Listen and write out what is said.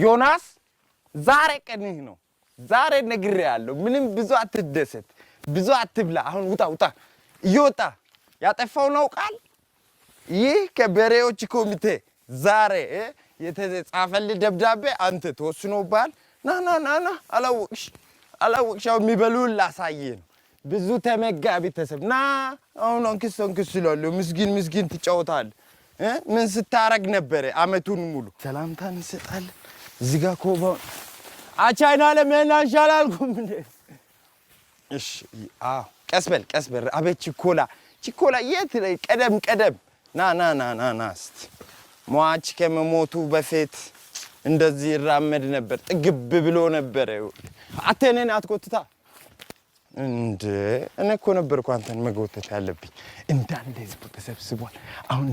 ዮናስ ዛሬ ቀንህ ነው ዛሬ ነግሬያለሁ ምንም ብዙ አትደሰት ብዙ አትብላ አሁን ውጣ ይወጣ ያጠፋው ነው ቃል ይህ ከበሬዎች ኮሚቴ ዛሬ የተጻፈል ደብዳቤ አንተ ተወስኖባል ና አላወቅሽው የሚበሉን ላሳየ ነው ብዙ ተመጋቢ ተሰብና አሁን አንክስ ይላሉ ምስኪን ትጫወታል ምን ስታረግ ነበር አመቱን ሙሉ ሰላምታን እንሰጣለን እዚህ ጋር ኮባ አቻይና ለምን አንሻላልኩም እሺ ቀስበል አቤት ቺኮላ የት ላይ ቀደም ና እስቲ ሟች ከመሞቱ በፊት እንደዚህ ይራመድ ነበር ጥግብ ብሎ ነበር አተነን አትቆጥታ እንደ እኔ እኮ ነበርኩ አንተን መጎተት ያለብኝ እንዳለ ህዝብ ተሰብስቧል አሁን